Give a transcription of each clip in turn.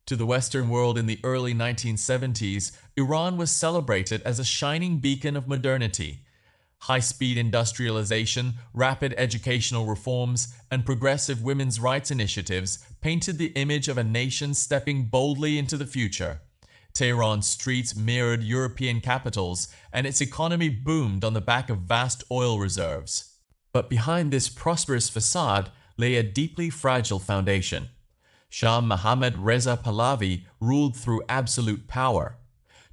To the Western world in the early 1970s, Iran was celebrated as a shining beacon of modernity. High-speed industrialization, rapid educational reforms, and progressive women's rights initiatives painted the image of a nation stepping boldly into the future. Tehran's streets mirrored European capitals, and its economy boomed on the back of vast oil reserves. But behind this prosperous facade lay a deeply fragile foundation. Shah Mohammad Reza Pahlavi ruled through absolute power.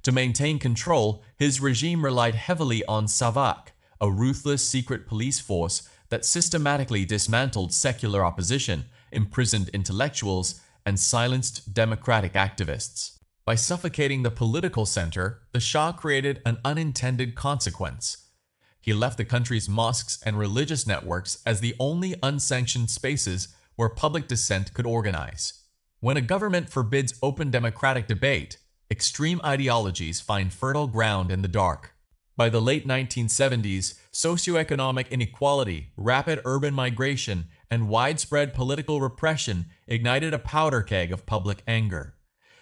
To maintain control, his regime relied heavily on Savak, a ruthless secret police force that systematically dismantled secular opposition, imprisoned intellectuals, and silenced democratic activists. By suffocating the political center, the Shah created an unintended consequence. He left the country's mosques and religious networks as the only unsanctioned spaces where public dissent could organize. When a government forbids open democratic debate, extreme ideologies find fertile ground in the dark. By the late 1970s, socioeconomic inequality, rapid urban migration, and widespread political repression ignited a powder keg of public anger.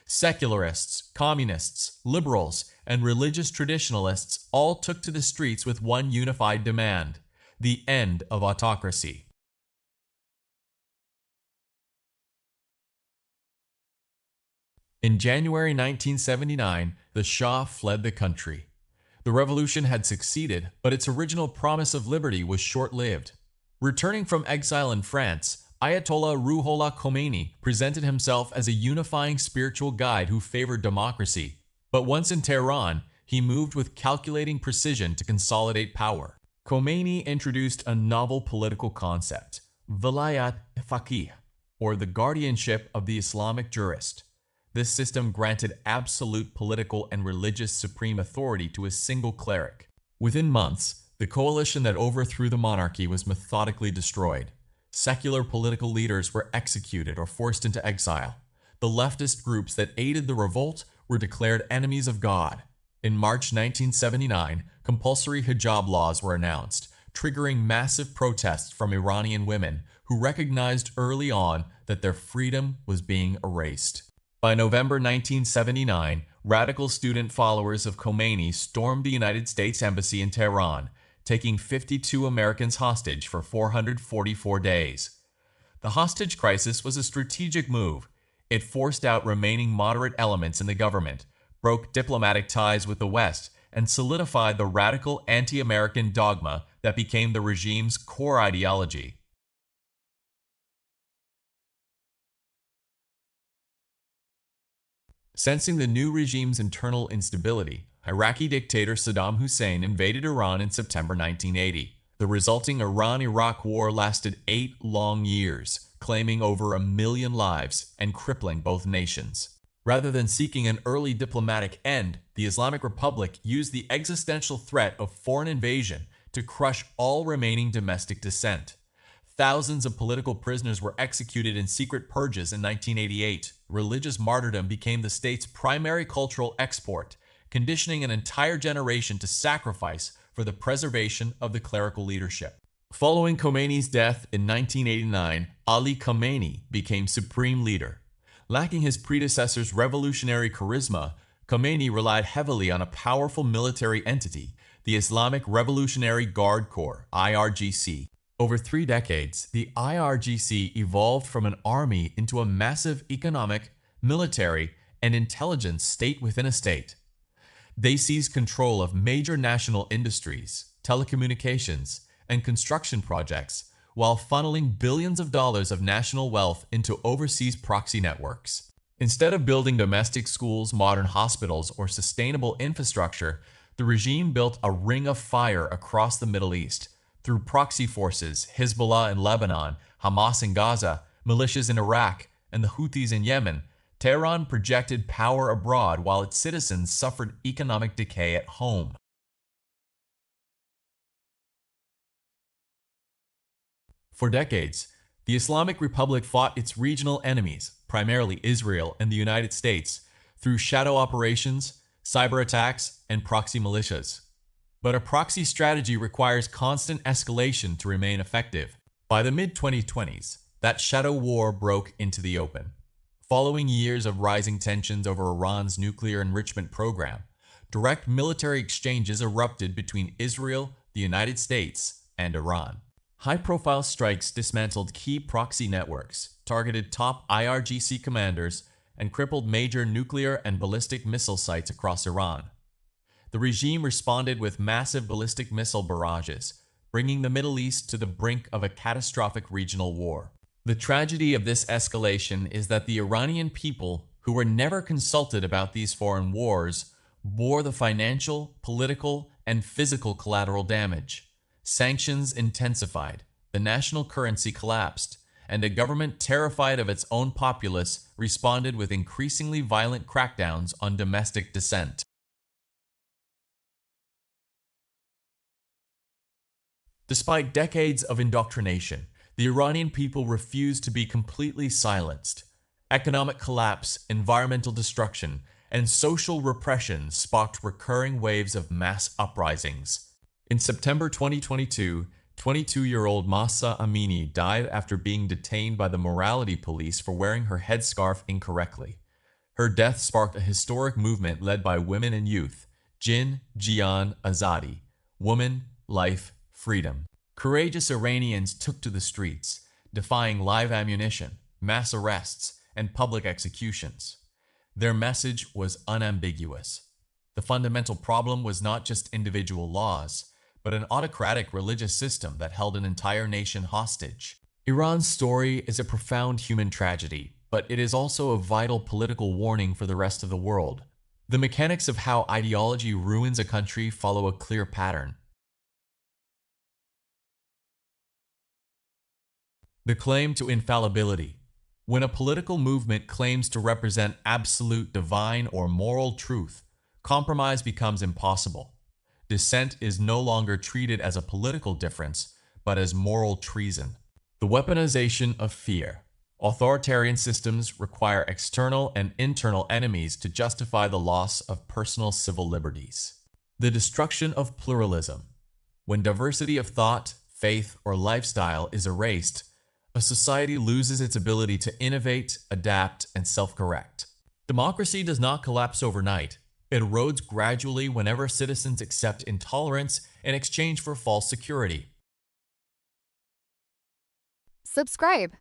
Secularists, communists, liberals, and religious traditionalists all took to the streets with one unified demand: the end of autocracy. In January 1979, the Shah fled the country. The revolution had succeeded, but its original promise of liberty was short-lived. Returning from exile in France, Ayatollah Ruhollah Khomeini presented himself as a unifying spiritual guide who favored democracy. But once in Tehran, he moved with calculating precision to consolidate power. Khomeini introduced a novel political concept, Vilayat Faqih, or the guardianship of the Islamic jurist. This system granted absolute political and religious supreme authority to a single cleric. Within months, the coalition that overthrew the monarchy was methodically destroyed. Secular political leaders were executed or forced into exile. The leftist groups that aided the revolt were declared enemies of God. In March 1979, compulsory hijab laws were announced, triggering massive protests from Iranian women who recognized early on that their freedom was being erased. By November 1979, radical student followers of Khomeini stormed the United States Embassy in Tehran, taking 52 Americans hostage for 444 days. The hostage crisis was a strategic move. It forced out remaining moderate elements in the government, broke diplomatic ties with the West, and solidified the radical anti-American dogma that became the regime's core ideology. Sensing the new regime's internal instability, Iraqi dictator Saddam Hussein invaded Iran in September 1980. The resulting Iran-Iraq war lasted 8 long years, claiming over 1 million lives and crippling both nations. Rather than seeking an early diplomatic end, the Islamic Republic used the existential threat of foreign invasion to crush all remaining domestic dissent. Thousands of political prisoners were executed in secret purges in 1988. Religious martyrdom became the state's primary cultural export, conditioning an entire generation to sacrifice for the preservation of the clerical leadership. Following Khomeini's death in 1989, Ali Khamenei became supreme leader. Lacking his predecessor's revolutionary charisma, Khomeini relied heavily on a powerful military entity, the Islamic Revolutionary Guard Corps, IRGC. Over 3 decades, the IRGC evolved from an army into a massive economic, military, and intelligence state within a state. They seized control of major national industries, telecommunications, and construction projects, while funneling billions of dollars of national wealth into overseas proxy networks. Instead of building domestic schools, modern hospitals, or sustainable infrastructure, the regime built a ring of fire across the Middle East. Through proxy forces, Hezbollah in Lebanon, Hamas in Gaza, militias in Iraq, and the Houthis in Yemen, Tehran projected power abroad while its citizens suffered economic decay at home. For decades, the Islamic Republic fought its regional enemies, primarily Israel and the United States, through shadow operations, cyber attacks, and proxy militias. But a proxy strategy requires constant escalation to remain effective. By the mid-2020s, that shadow war broke into the open. Following years of rising tensions over Iran's nuclear enrichment program, direct military exchanges erupted between Israel, the United States, and Iran. High-profile strikes dismantled key proxy networks, targeted top IRGC commanders, and crippled major nuclear and ballistic missile sites across Iran. The regime responded with massive ballistic missile barrages, bringing the Middle East to the brink of a catastrophic regional war. The tragedy of this escalation is that the Iranian people, who were never consulted about these foreign wars, bore the financial, political, and physical collateral damage. Sanctions intensified, the national currency collapsed, and a government terrified of its own populace responded with increasingly violent crackdowns on domestic dissent. Despite decades of indoctrination, the Iranian people refused to be completely silenced. Economic collapse, environmental destruction, and social repression sparked recurring waves of mass uprisings. In September 2022, 22-year-old Mahsa Amini died after being detained by the morality police for wearing her headscarf incorrectly. Her death sparked a historic movement led by women and youth, Jin, Jian, Azadi, Woman, Life, Freedom. Courageous Iranians took to the streets, defying live ammunition, mass arrests, and public executions. Their message was unambiguous. The fundamental problem was not just individual laws, but an autocratic religious system that held an entire nation hostage. Iran's story is a profound human tragedy, but it is also a vital political warning for the rest of the world. The mechanics of how ideology ruins a country follow a clear pattern. The claim to infallibility. When a political movement claims to represent absolute divine or moral truth, compromise becomes impossible. Dissent is no longer treated as a political difference, but as moral treason. The weaponization of fear. Authoritarian systems require external and internal enemies to justify the loss of personal civil liberties. The destruction of pluralism. When diversity of thought, faith, or lifestyle is erased, a society loses its ability to innovate, adapt, and self-correct. Democracy does not collapse overnight. It erodes gradually whenever citizens accept intolerance in exchange for false security. Subscribe.